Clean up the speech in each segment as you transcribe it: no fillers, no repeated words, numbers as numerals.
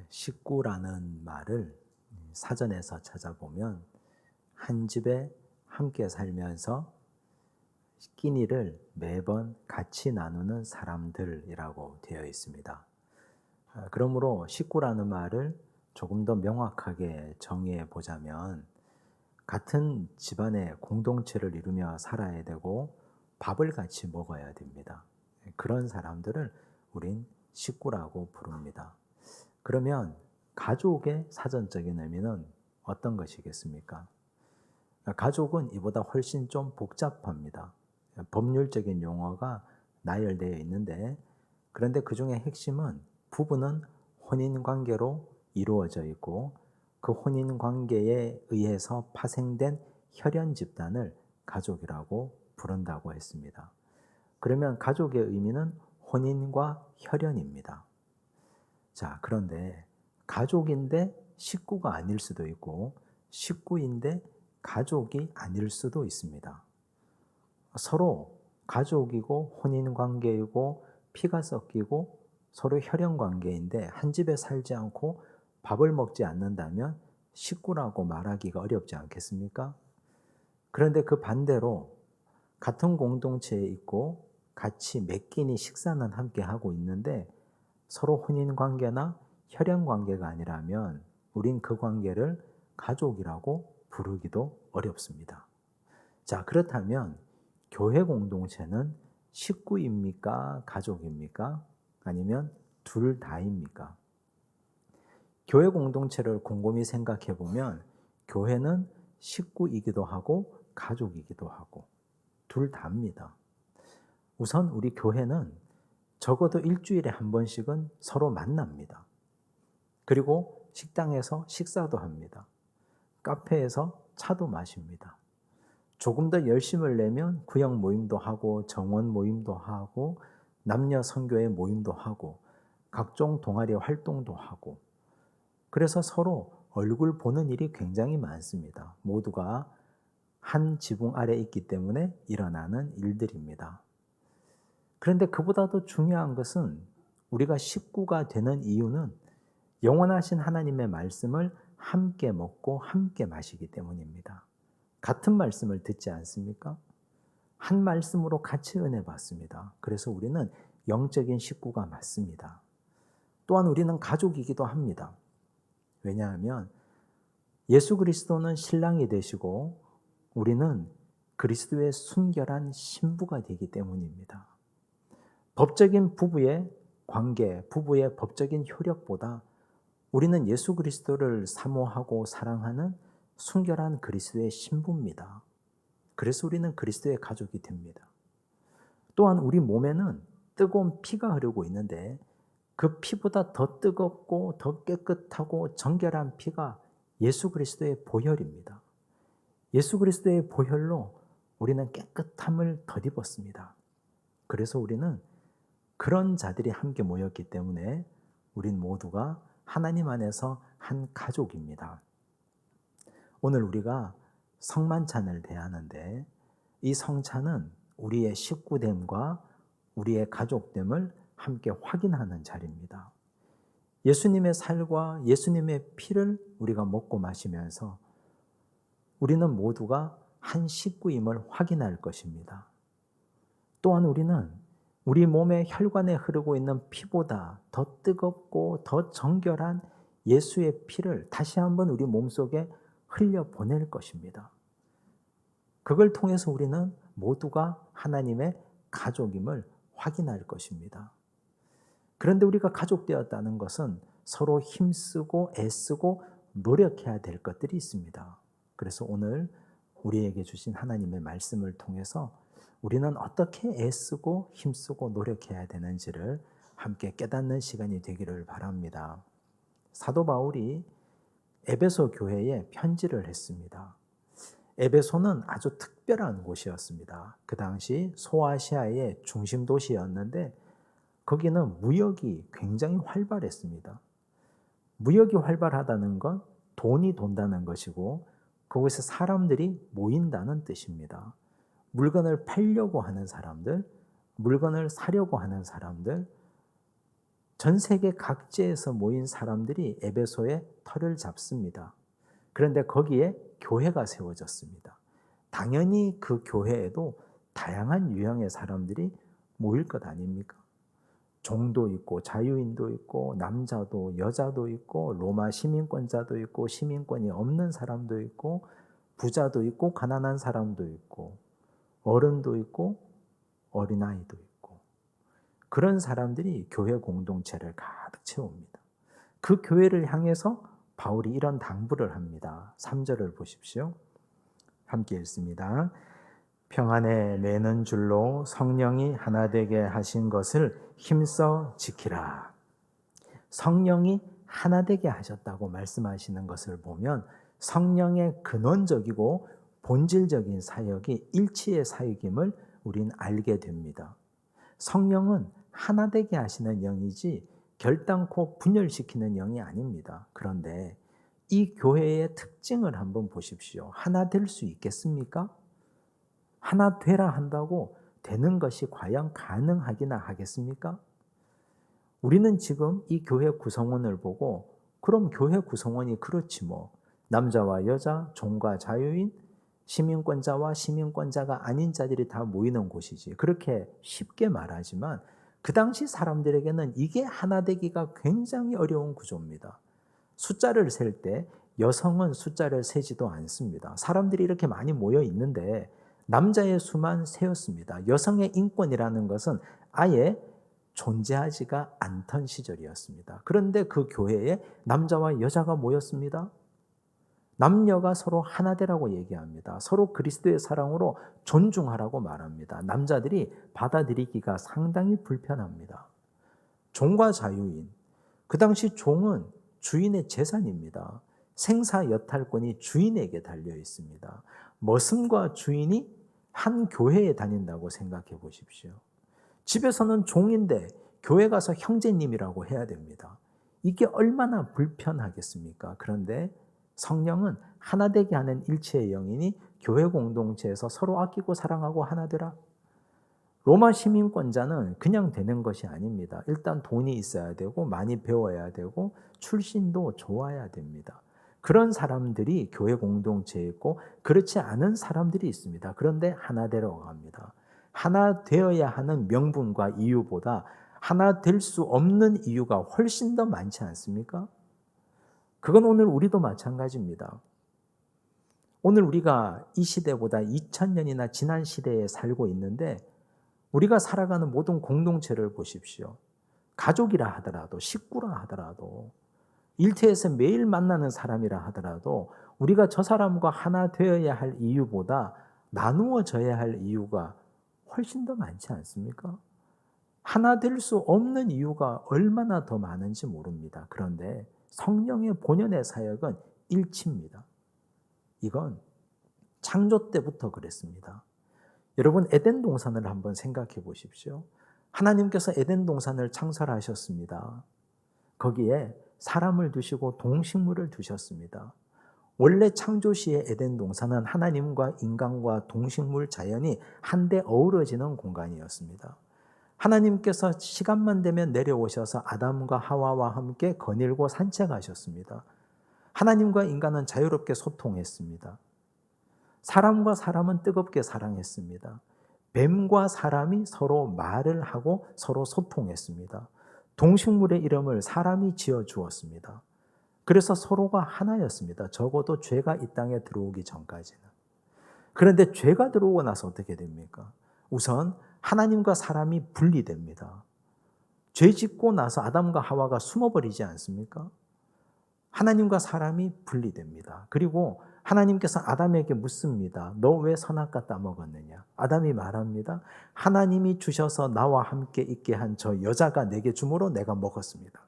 식구라는 말을 사전에서 찾아보면 한 집에 함께 살면서 끼니를 매번 같이 나누는 사람들이라고 되어 있습니다. 그러므로 식구라는 말을 조금 더 명확하게 정의해 보자면 같은 집안의 공동체를 이루며 살아야 되고 밥을 같이 먹어야 됩니다. 그런 사람들을 우린 식구라고 부릅니다. 그러면 가족의 사전적인 의미는 어떤 것이겠습니까? 가족은 이보다 훨씬 좀 복잡합니다. 법률적인 용어가 나열되어 있는데, 그런데 그 중에 핵심은 부부는 혼인 관계로 이루어져 있고 그 혼인 관계에 의해서 파생된 혈연 집단을 가족이라고 부른다고 했습니다. 그러면 가족의 의미는 혼인과 혈연입니다. 자, 그런데 가족인데 식구가 아닐 수도 있고 식구인데 가족이 아닐 수도 있습니다. 서로 가족이고 혼인 관계이고 피가 섞이고 서로 혈연 관계인데 한 집에 살지 않고 밥을 먹지 않는다면 식구라고 말하기가 어렵지 않겠습니까? 그런데 그 반대로 같은 공동체에 있고 같이 몇 끼니 식사는 함께 하고 있는데 서로 혼인 관계나 혈연 관계가 아니라면 우린 그 관계를 가족이라고 부르기도 어렵습니다. 자, 그렇다면 교회 공동체는 식구입니까? 가족입니까? 아니면 둘 다입니까? 교회 공동체를 곰곰이 생각해 보면 교회는 식구이기도 하고 가족이기도 하고 둘 다입니다. 우선 우리 교회는 적어도 일주일에 한 번씩은 서로 만납니다. 그리고 식당에서 식사도 합니다. 카페에서 차도 마십니다. 조금 더 열심을 내면 구역 모임도 하고 정원 모임도 하고 남녀 선교회 모임도 하고 각종 동아리 활동도 하고 그래서 서로 얼굴 보는 일이 굉장히 많습니다. 모두가 한 지붕 아래 있기 때문에 일어나는 일들입니다. 그런데 그보다 더 중요한 것은 우리가 식구가 되는 이유는 영원하신 하나님의 말씀을 함께 먹고 함께 마시기 때문입니다. 같은 말씀을 듣지 않습니까? 한 말씀으로 같이 은혜 받습니다. 그래서 우리는 영적인 식구가 맞습니다. 또한 우리는 가족이기도 합니다. 왜냐하면 예수 그리스도는 신랑이 되시고 우리는 그리스도의 순결한 신부가 되기 때문입니다. 법적인 부부의 관계, 부부의 법적인 효력보다 우리는 예수 그리스도를 사모하고 사랑하는 순결한 그리스도의 신부입니다. 그래서 우리는 그리스도의 가족이 됩니다. 또한 우리 몸에는 뜨거운 피가 흐르고 있는데 그 피보다 더 뜨겁고 더 깨끗하고 정결한 피가 예수 그리스도의 보혈입니다. 예수 그리스도의 보혈로 우리는 깨끗함을 덧입었습니다. 그래서 우리는 그런 자들이 함께 모였기 때문에 우린 모두가 하나님 안에서 한 가족입니다. 오늘 우리가 성만찬을 대하는데 이 성찬은 우리의 식구됨과 우리의 가족됨을 함께 확인하는 자리입니다. 예수님의 살과 예수님의 피를 우리가 먹고 마시면서 우리는 모두가 한 식구임을 확인할 것입니다. 또한 우리는 우리 몸의 혈관에 흐르고 있는 피보다 더 뜨겁고 더 정결한 예수의 피를 다시 한번 우리 몸속에 흘려보낼 것입니다. 그걸 통해서 우리는 모두가 하나님의 가족임을 확인할 것입니다. 그런데 우리가 가족 되었다는 것은 서로 힘쓰고 애쓰고 노력해야 될 것들이 있습니다. 그래서 오늘 우리에게 주신 하나님의 말씀을 통해서 우리는 어떻게 애쓰고 힘쓰고 노력해야 되는지를 함께 깨닫는 시간이 되기를 바랍니다. 사도 바울이 에베소 교회에 편지를 했습니다. 에베소는 아주 특별한 곳이었습니다. 그 당시 소아시아의 중심 도시였는데 거기는 무역이 굉장히 활발했습니다. 무역이 활발하다는 건 돈이 돈다는 것이고 그곳에 사람들이 모인다는 뜻입니다. 물건을 팔려고 하는 사람들, 물건을 사려고 하는 사람들, 전 세계 각지에서 모인 사람들이 에베소에 터를 잡습니다. 그런데 거기에 교회가 세워졌습니다. 당연히 그 교회에도 다양한 유형의 사람들이 모일 것 아닙니까? 종도 있고 자유인도 있고 남자도 여자도 있고 로마 시민권자도 있고 시민권이 없는 사람도 있고 부자도 있고 가난한 사람도 있고 어른도 있고 어린아이도 있고 그런 사람들이 교회 공동체를 가득 채웁니다. 그 교회를 향해서 바울이 이런 당부를 합니다. 3절을 보십시오. 함께 읽습니다. 평안에 매는 줄로 성령이 하나 되게 하신 것을 힘써 지키라. 성령이 하나 되게 하셨다고 말씀하시는 것을 보면 성령의 근원적이고 본질적인 사역이 일치의 사역임을 우린 알게 됩니다. 성령은 하나 되게 하시는 영이지 결단코 분열시키는 영이 아닙니다. 그런데 이 교회의 특징을 한번 보십시오. 하나 될 수 있겠습니까? 하나 되라 한다고 되는 것이 과연 가능하기나 하겠습니까? 우리는 지금 이 교회 구성원을 보고 그럼 교회 구성원이 그렇지 뭐 남자와 여자, 종과 자유인, 시민권자와 시민권자가 아닌 자들이 다 모이는 곳이지 그렇게 쉽게 말하지만 그 당시 사람들에게는 이게 하나 되기가 굉장히 어려운 구조입니다. 숫자를 셀 때 여성은 숫자를 세지도 않습니다. 사람들이 이렇게 많이 모여 있는데 남자의 수만 세었습니다. 여성의 인권이라는 것은 아예 존재하지가 않던 시절이었습니다. 그런데 그 교회에 남자와 여자가 모였습니다. 남녀가 서로 하나 되라고 얘기합니다. 서로 그리스도의 사랑으로 존중하라고 말합니다. 남자들이 받아들이기가 상당히 불편합니다. 종과 자유인, 그 당시 종은 주인의 재산입니다. 생사 여탈권이 주인에게 달려 있습니다. 머슴과 주인이 한 교회에 다닌다고 생각해 보십시오. 집에서는 종인데 교회 가서 형제님이라고 해야 됩니다. 이게 얼마나 불편하겠습니까? 그런데 성령은 하나 되게 하는 일체의 영이니 교회 공동체에서 서로 아끼고 사랑하고 하나 되라. 로마 시민권자는 그냥 되는 것이 아닙니다. 일단 돈이 있어야 되고 많이 배워야 되고 출신도 좋아야 됩니다. 그런 사람들이 교회 공동체에 있고 그렇지 않은 사람들이 있습니다. 그런데 하나 되라고 합니다. 하나 되어야 하는 명분과 이유보다 하나 될 수 없는 이유가 훨씬 더 많지 않습니까? 그건 오늘 우리도 마찬가지입니다. 오늘 우리가 이 시대보다 2000년이나 지난 시대에 살고 있는데 우리가 살아가는 모든 공동체를 보십시오. 가족이라 하더라도 식구라 하더라도 일터에서 매일 만나는 사람이라 하더라도 우리가 저 사람과 하나 되어야 할 이유보다 나누어져야 할 이유가 훨씬 더 많지 않습니까? 하나 될 수 없는 이유가 얼마나 더 많은지 모릅니다. 그런데 성령의 본연의 사역은 일치입니다. 이건 창조 때부터 그랬습니다. 여러분 에덴 동산을 한번 생각해 보십시오. 하나님께서 에덴 동산을 창설하셨습니다. 거기에 사람을 두시고 동식물을 두셨습니다. 원래 창조 시의 에덴 동산은 하나님과 인간과 동식물 자연이 한데 어우러지는 공간이었습니다. 하나님께서 시간만 되면 내려오셔서 아담과 하와와 함께 거닐고 산책하셨습니다. 하나님과 인간은 자유롭게 소통했습니다. 사람과 사람은 뜨겁게 사랑했습니다. 뱀과 사람이 서로 말을 하고 서로 소통했습니다. 동식물의 이름을 사람이 지어 주었습니다. 그래서 서로가 하나였습니다. 적어도 죄가 이 땅에 들어오기 전까지는. 그런데 죄가 들어오고 나서 어떻게 됩니까? 우선 하나님과 사람이 분리됩니다. 죄 짓고 나서 아담과 하와가 숨어버리지 않습니까? 하나님과 사람이 분리됩니다. 그리고 하나님께서 아담에게 묻습니다. 너 왜 선악과 따먹었느냐? 아담이 말합니다. 하나님이 주셔서 나와 함께 있게 한 저 여자가 내게 주므로 내가 먹었습니다.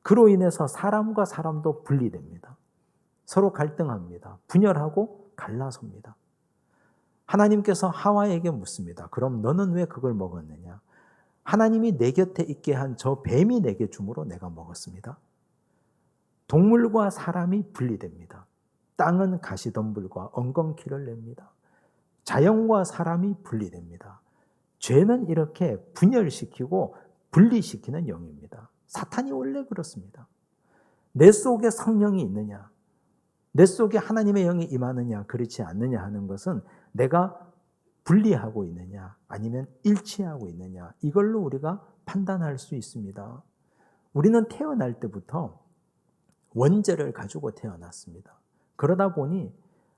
그로 인해서 사람과 사람도 분리됩니다. 서로 갈등합니다. 분열하고 갈라섭니다. 하나님께서 하와에게 묻습니다. 그럼 너는 왜 그걸 먹었느냐? 하나님이 내 곁에 있게 한 저 뱀이 내게 주므로 내가 먹었습니다. 동물과 사람이 분리됩니다. 땅은 가시덤불과 엉겅퀴를 냅니다. 자연과 사람이 분리됩니다. 죄는 이렇게 분열시키고 분리시키는 영입니다. 사탄이 원래 그렇습니다. 내 속에 성령이 있느냐, 내 속에 하나님의 영이 임하느냐, 그렇지 않느냐 하는 것은 내가 분리하고 있느냐, 아니면 일치하고 있느냐, 이걸로 우리가 판단할 수 있습니다. 우리는 태어날 때부터 원죄를 가지고 태어났습니다. 그러다 보니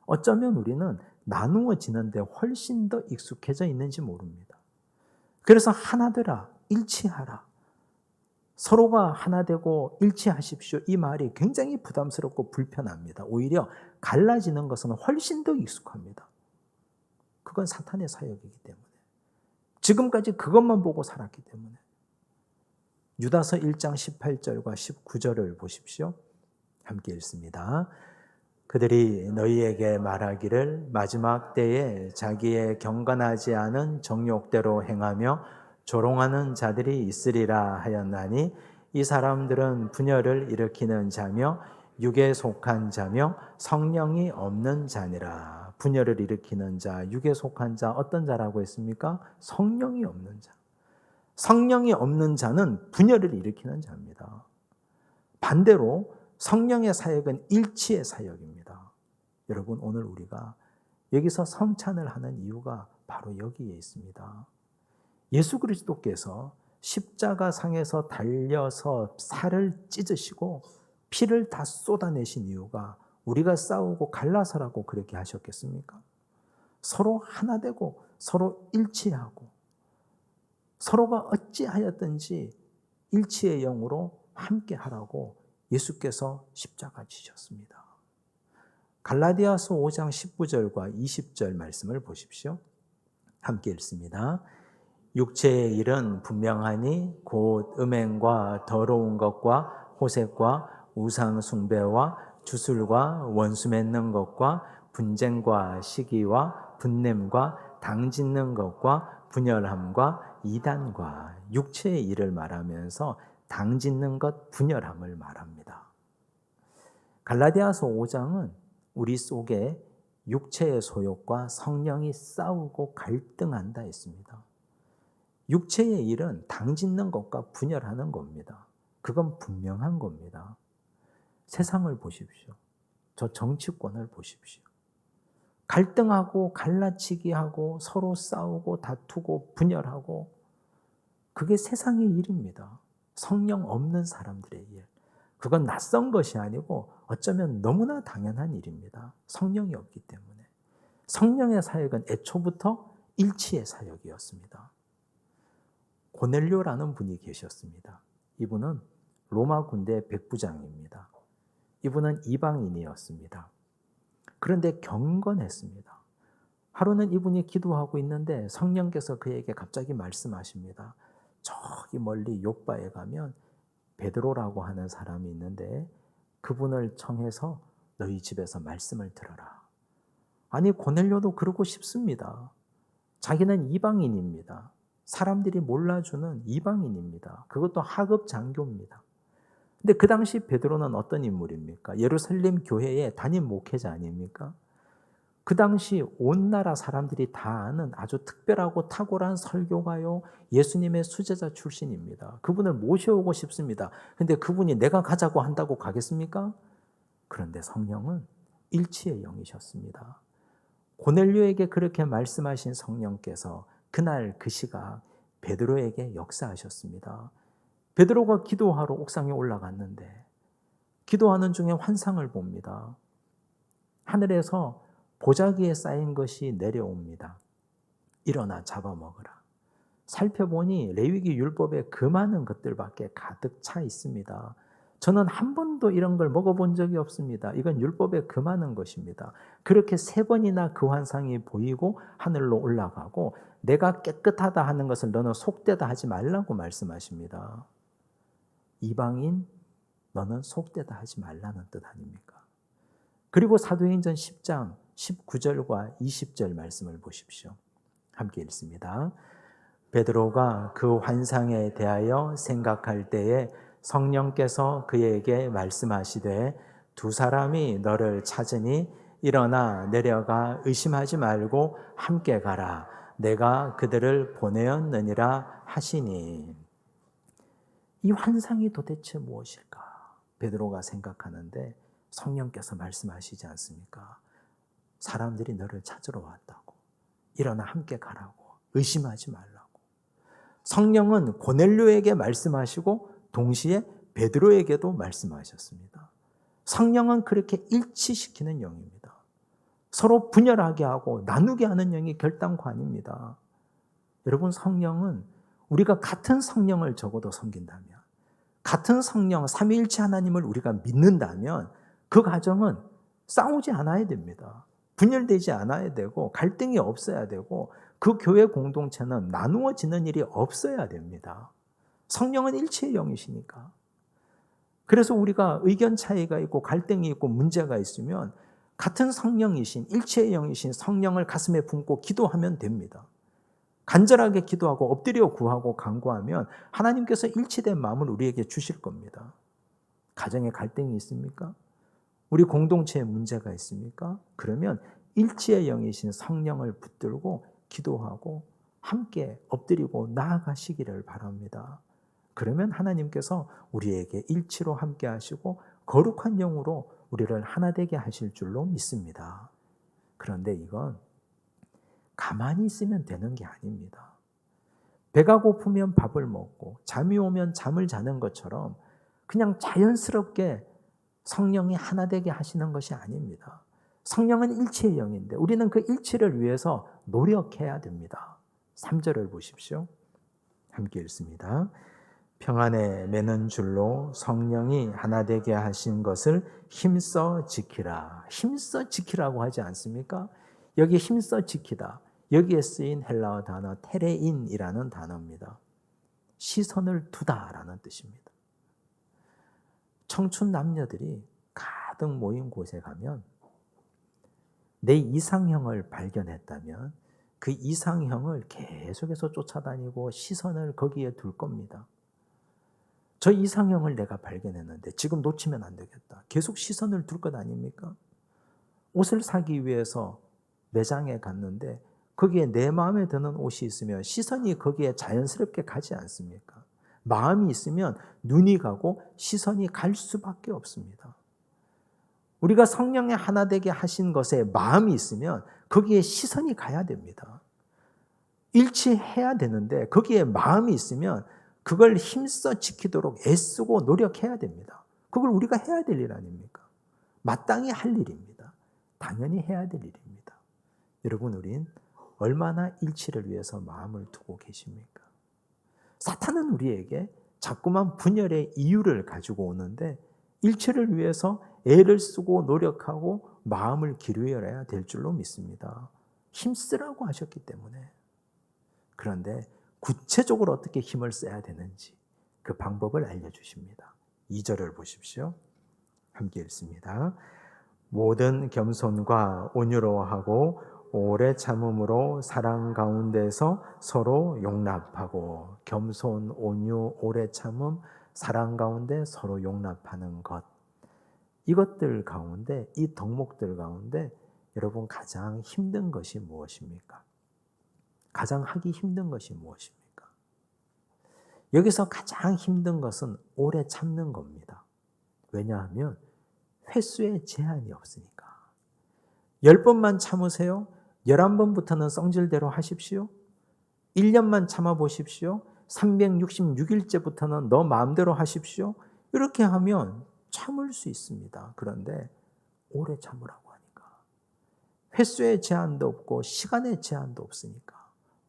어쩌면 우리는 나누어지는데 훨씬 더 익숙해져 있는지 모릅니다. 그래서 하나 되라, 일치하라, 서로가 하나 되고 일치하십시오, 이 말이 굉장히 부담스럽고 불편합니다. 오히려 갈라지는 것은 훨씬 더 익숙합니다. 그건 사탄의 사역이기 때문에, 지금까지 그것만 보고 살았기 때문에. 유다서 1장 18절과 19절을 보십시오. 함께 읽습니다. 그들이 너희에게 말하기를 마지막 때에 자기의 경건하지 않은 정욕대로 행하며 조롱하는 자들이 있으리라 하였나니 이 사람들은 분열을 일으키는 자며 육에 속한 자며 성령이 없는 자니라. 분열을 일으키는 자, 육에 속한 자, 어떤 자라고 했습니까? 성령이 없는 자. 성령이 없는 자는 분열을 일으키는 자입니다. 반대로 성령의 사역은 일치의 사역입니다. 여러분, 오늘 우리가 여기서 성찬을 하는 이유가 바로 여기에 있습니다. 예수 그리스도께서 십자가 상에서 달려서 살을 찢으시고 피를 다 쏟아내신 이유가 우리가 싸우고 갈라서라고 그렇게 하셨겠습니까? 서로 하나 되고 서로 일치하고 서로가 어찌하였든지 일치의 영으로 함께 하라고 예수께서 십자가 지셨습니다. 갈라디아서 5장 19절과 20절 말씀을 보십시오. 함께 읽습니다. 육체의 일은 분명하니 곧 음행과 더러운 것과 호색과 우상 숭배와 주술과 원수 맺는 것과 분쟁과 시기와 분냄과 당짓는 것과 분열함과 이단과 육체의 일을 말하면서 당짓는 것, 분열함을 말합니다. 갈라디아서 5장은 우리 속에 육체의 소욕과 성령이 싸우고 갈등한다 했습니다. 육체의 일은 당짓는 것과 분열하는 겁니다. 그건 분명한 겁니다. 세상을 보십시오. 저 정치권을 보십시오. 갈등하고 갈라치기 하고 서로 싸우고 다투고 분열하고, 그게 세상의 일입니다. 성령 없는 사람들의 일. 그건 낯선 것이 아니고 어쩌면 너무나 당연한 일입니다. 성령이 없기 때문에. 성령의 사역은 애초부터 일치의 사역이었습니다. 고넬료라는 분이 계셨습니다. 이분은 로마 군대 백부장입니다. 이분은 이방인이었습니다. 그런데 경건했습니다. 하루는 이분이 기도하고 있는데 성령께서 그에게 갑자기 말씀하십니다. 저기 멀리 욥바에 가면 베드로라고 하는 사람이 있는데 그분을 청해서 너희 집에서 말씀을 들어라. 아니, 고넬료도 그러고 싶습니다. 자기는 이방인입니다. 사람들이 몰라주는 이방인입니다. 그것도 하급 장교입니다. 근데 그 당시 베드로는 어떤 인물입니까? 예루살렘 교회의 담임 목회자 아닙니까? 그 당시 온 나라 사람들이 다 아는 아주 특별하고 탁월한 설교가요, 예수님의 수제자 출신입니다. 그분을 모셔오고 싶습니다. 근데 그분이 내가 가자고 한다고 가겠습니까? 그런데 성령은 일치의 영이셨습니다. 고넬료에게 그렇게 말씀하신 성령께서 그날 그 시각 베드로에게 역사하셨습니다. 베드로가 기도하러 옥상에 올라갔는데 기도하는 중에 환상을 봅니다. 하늘에서 보자기에 쌓인 것이 내려옵니다. 일어나 잡아먹으라. 살펴보니 레위기 율법에 그 많은 것들밖에 가득 차 있습니다. 저는 한 번도 이런 걸 먹어본 적이 없습니다. 이건 율법에 그 많은 것입니다. 그렇게 3번이나 그 환상이 보이고 하늘로 올라가고 내가 깨끗하다 하는 것을 너는 속되다 하지 말라고 말씀하십니다. 이방인, 너는 속되다 하지 말라는 뜻 아닙니까? 그리고 사도행전 10장 19절과 20절 말씀을 보십시오. 함께 읽습니다. 베드로가 그 환상에 대하여 생각할 때에 성령께서 그에게 말씀하시되 두 사람이 너를 찾으니 일어나 내려가 의심하지 말고 함께 가라. 내가 그들을 보내었느니라 하시니. 이 환상이 도대체 무엇일까? 베드로가 생각하는데 성령께서 말씀하시지 않습니까? 사람들이 너를 찾으러 왔다고. 일어나 함께 가라고. 의심하지 말라고. 성령은 고넬료에게 말씀하시고 동시에 베드로에게도 말씀하셨습니다. 성령은 그렇게 일치시키는 영입니다. 서로 분열하게 하고 나누게 하는 영이 결단코 아닙니다. 여러분, 성령은 우리가 같은 성령을 적어도 섬긴다면, 같은 성령 삼위일체 하나님을 우리가 믿는다면 그 가정은 싸우지 않아야 됩니다. 분열되지 않아야 되고 갈등이 없어야 되고 그 교회 공동체는 나누어지는 일이 없어야 됩니다. 성령은 일체의 영이시니까. 그래서 우리가 의견 차이가 있고 갈등이 있고 문제가 있으면 같은 성령이신 일체의 영이신 성령을 가슴에 품고 기도하면 됩니다. 간절하게 기도하고 엎드려 구하고 간구하면 하나님께서 일치된 마음을 우리에게 주실 겁니다. 가정에 갈등이 있습니까? 우리 공동체에 문제가 있습니까? 그러면 일치의 영이신 성령을 붙들고 기도하고 함께 엎드리고 나아가시기를 바랍니다. 그러면 하나님께서 우리에게 일치로 함께 하시고 거룩한 영으로 우리를 하나 되게 하실 줄로 믿습니다. 그런데 이건 가만히 있으면 되는 게 아닙니다. 배가 고프면 밥을 먹고 잠이 오면 잠을 자는 것처럼 그냥 자연스럽게 성령이 하나 되게 하시는 것이 아닙니다. 성령은 일체의 영인데 우리는 그 일치를 위해서 노력해야 됩니다. 3절을 보십시오. 함께 읽습니다. 평안에 매는 줄로 성령이 하나 되게 하신 것을 힘써 지키라. 힘써 지키라고 하지 않습니까? 여기 힘써 지키다. 여기에 쓰인 헬라어 단어 테레인이라는 단어입니다. 시선을 두다라는 뜻입니다. 청춘 남녀들이 가득 모인 곳에 가면 내 이상형을 발견했다면 그 이상형을 계속해서 쫓아다니고 시선을 거기에 둘 겁니다. 저 이상형을 내가 발견했는데 지금 놓치면 안 되겠다. 계속 시선을 둘 것 아닙니까? 옷을 사기 위해서 매장에 갔는데 거기에 내 마음에 드는 옷이 있으면 시선이 거기에 자연스럽게 가지 않습니까? 마음이 있으면 눈이 가고 시선이 갈 수밖에 없습니다. 우리가 성령의 하나 되게 하신 것에 마음이 있으면 거기에 시선이 가야 됩니다. 일치해야 되는데 거기에 마음이 있으면 그걸 힘써 지키도록 애쓰고 노력해야 됩니다. 그걸 우리가 해야 될 일 아닙니까? 마땅히 할 일입니다. 당연히 해야 될 일입니다. 여러분, 우린 얼마나 일치를 위해서 마음을 두고 계십니까? 사탄은 우리에게 자꾸만 분열의 이유를 가지고 오는데 일치를 위해서 애를 쓰고 노력하고 마음을 기울여야 될 줄로 믿습니다. 힘쓰라고 하셨기 때문에. 그런데 구체적으로 어떻게 힘을 써야 되는지 그 방법을 알려주십니다. 2절을 보십시오. 함께 읽습니다. 모든 겸손과 온유로 하고 오래 참음으로 사랑 가운데서 서로 용납하고 겸손, 온유, 오래 참음, 사랑 가운데 서로 용납하는 것. 이것들 가운데, 이 덕목들 가운데 여러분 가장 힘든 것이 무엇입니까? 가장 하기 힘든 것이 무엇입니까? 여기서 가장 힘든 것은 오래 참는 겁니다. 왜냐하면 횟수에 제한이 없으니까. 10번만 참으세요. 11번부터는 성질대로 하십시오. 1년만 참아보십시오. 366일째부터는 너 마음대로 하십시오. 이렇게 하면 참을 수 있습니다. 그런데 오래 참으라고 하니까. 횟수의 제한도 없고 시간의 제한도 없으니까.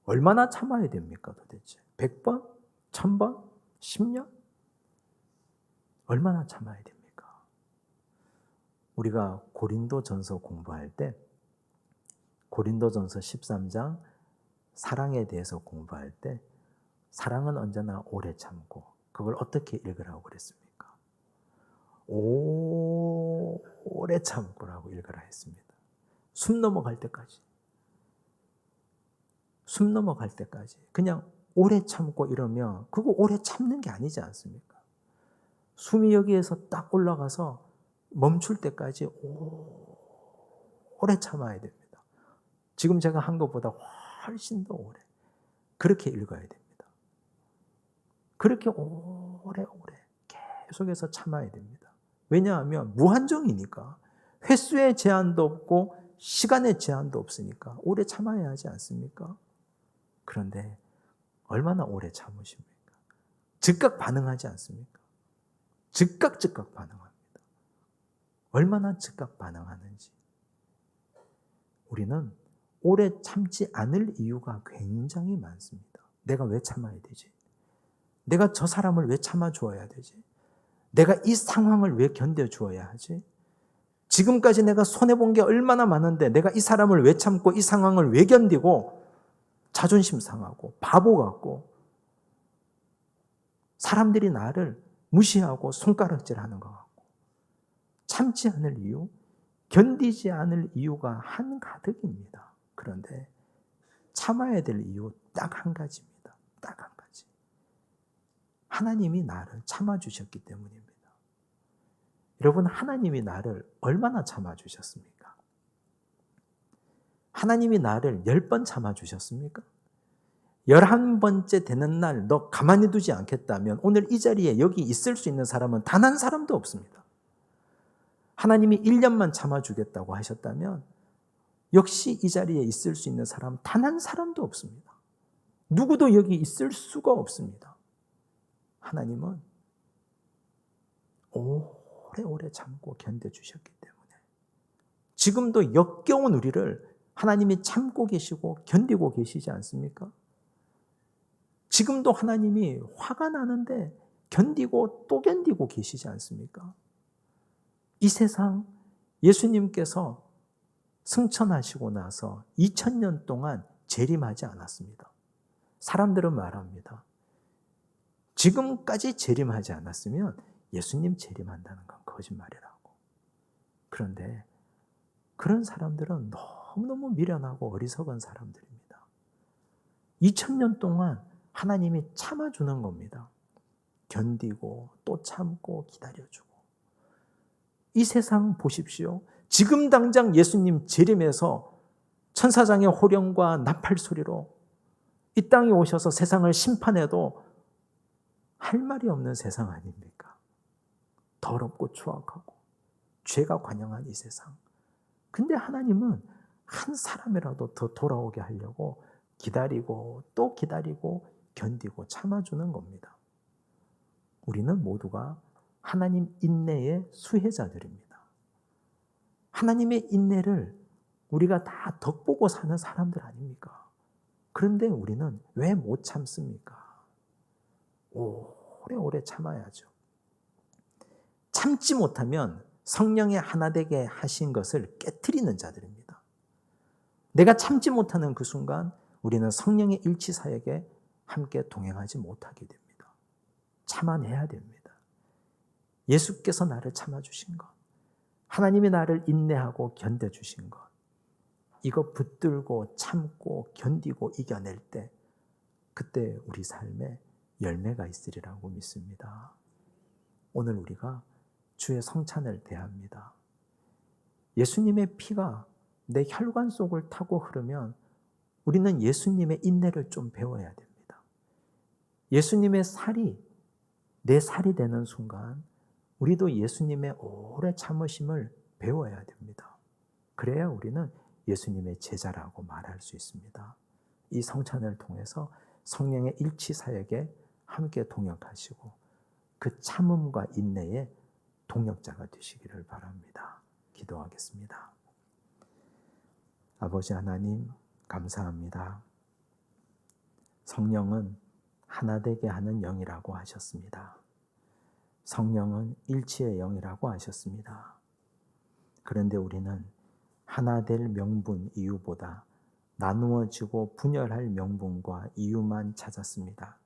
얼마나 참아야 됩니까 도대체? 100번? 1000번? 10년? 얼마나 참아야 됩니까? 우리가 고린도전서 공부할 때 고린도전서 13장 사랑에 대해서 공부할 때 사랑은 언제나 오래 참고 그걸 어떻게 읽으라고 그랬습니까? 오래 참고라고 읽으라 했습니다. 숨 넘어갈 때까지. 숨 넘어갈 때까지. 그냥 오래 참고 이러면 그거 오래 참는 게 아니지 않습니까? 숨이 여기에서 딱 올라가서 멈출 때까지 오래 참아야 됩니다. 지금 제가 한 것보다 훨씬 더 오래. 그렇게 읽어야 됩니다. 그렇게 오래 오래오래 계속해서 참아야 됩니다. 왜냐하면 무한정이니까. 횟수의 제한도 없고 시간의 제한도 없으니까 오래 참아야 하지 않습니까? 그런데 얼마나 오래 참으십니까? 즉각 반응하지 않습니까? 즉각 반응합니다. 얼마나 즉각 반응하는지. 우리는 오래 참지 않을 이유가 굉장히 많습니다. 내가 왜 참아야 되지? 내가 저 사람을 왜 참아주어야 되지? 내가 이 상황을 왜 견뎌주어야 하지? 지금까지 내가 손해본 게 얼마나 많은데 내가 이 사람을 왜 참고 이 상황을 왜 견디고 자존심 상하고 바보 같고 사람들이 나를 무시하고 손가락질하는 것 같고 참지 않을 이유, 견디지 않을 이유가 한가득입니다. 그런데 참아야 될 이유 딱 한 가지입니다. 딱 한 가지. 하나님이 나를 참아주셨기 때문입니다. 여러분, 하나님이 나를 얼마나 참아주셨습니까? 하나님이 나를 10번 참아주셨습니까? 11번째 되는 날 너 가만히 두지 않겠다면 오늘 이 자리에 여기 있을 수 있는 사람은 단 한 사람도 없습니다. 하나님이 1년만 참아주겠다고 하셨다면 역시 이 자리에 있을 수 있는 사람 단 한 사람도 없습니다. 누구도 여기 있을 수가 없습니다. 하나님은 오래오래 참고 견뎌주셨기 때문에 지금도 역겨운 우리를 하나님이 참고 계시고 견디고 계시지 않습니까? 지금도 하나님이 화가 나는데 견디고 또 견디고 계시지 않습니까? 이 세상 예수님께서 승천하시고 나서 2000년 동안 재림하지 않았습니다. 사람들은 말합니다. 지금까지 재림하지 않았으면 예수님 재림한다는 건 거짓말이라고. 그런데 그런 사람들은 너무너무 미련하고 어리석은 사람들입니다. 2000년 동안 하나님이 참아주는 겁니다. 견디고 또 참고 기다려주고. 이 세상 보십시오. 지금 당장 예수님 재림해서 천사장의 호령과 나팔 소리로 이 땅에 오셔서 세상을 심판해도 할 말이 없는 세상 아닙니까? 더럽고 추악하고 죄가 관영한 이 세상. 근데 하나님은 한 사람이라도 더 돌아오게 하려고 기다리고 또 기다리고 견디고 참아주는 겁니다. 우리는 모두가 하나님 인내의 수혜자들입니다. 하나님의 인내를 우리가 다 덕보고 사는 사람들 아닙니까? 그런데 우리는 왜 못 참습니까? 오래오래 참아야죠. 참지 못하면 성령의 하나 되게 하신 것을 깨트리는 자들입니다. 내가 참지 못하는 그 순간 우리는 성령의 일치 사역에 함께 동행하지 못하게 됩니다. 참아내야 됩니다. 예수께서 나를 참아주신 것, 하나님이 나를 인내하고 견뎌주신 것, 이거 붙들고 참고 견디고 이겨낼 때 그때 우리 삶에 열매가 있으리라고 믿습니다. 오늘 우리가 주의 성찬을 대합니다. 예수님의 피가 내 혈관 속을 타고 흐르면 우리는 예수님의 인내를 좀 배워야 됩니다. 예수님의 살이 내 살이 되는 순간 우리도 예수님의 오래 참으심을 배워야 됩니다. 그래야 우리는 예수님의 제자라고 말할 수 있습니다. 이 성찬을 통해서 성령의 일치 사역에 함께 동역하시고 그 참음과 인내의 동역자가 되시기를 바랍니다. 기도하겠습니다. 아버지 하나님 감사합니다. 성령은 하나 되게 하는 영이라고 하셨습니다. 성령은 일치의 영이라고 하셨습니다. 그런데 우리는 하나 될 명분 이유보다 나누어지고 분열할 명분과 이유만 찾았습니다.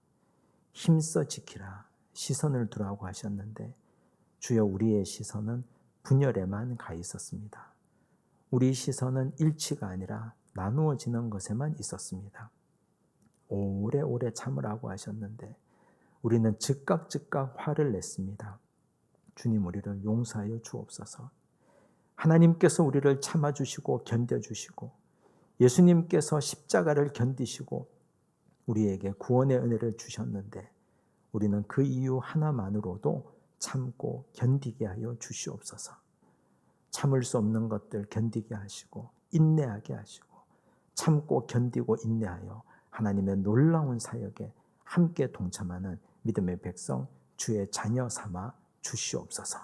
힘써 지키라, 시선을 두라고 하셨는데 주여 우리의 시선은 분열에만 가 있었습니다. 우리 시선은 일치가 아니라 나누어지는 것에만 있었습니다. 오래오래 참으라고 하셨는데 우리는 즉각 화를 냈습니다. 주님 우리를 용서하여 주옵소서. 하나님께서 우리를 참아주시고 견뎌주시고 예수님께서 십자가를 견디시고 우리에게 구원의 은혜를 주셨는데 우리는 그 이유 하나만으로도 참고 견디게 하여 주시옵소서. 참을 수 없는 것들 견디게 하시고 인내하게 하시고 참고 견디고 인내하여 하나님의 놀라운 사역에 함께 동참하는 믿음의 백성 주의 자녀 삼아 주시옵소서.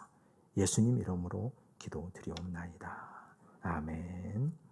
예수님 이름으로 기도드리옵나이다. 아멘.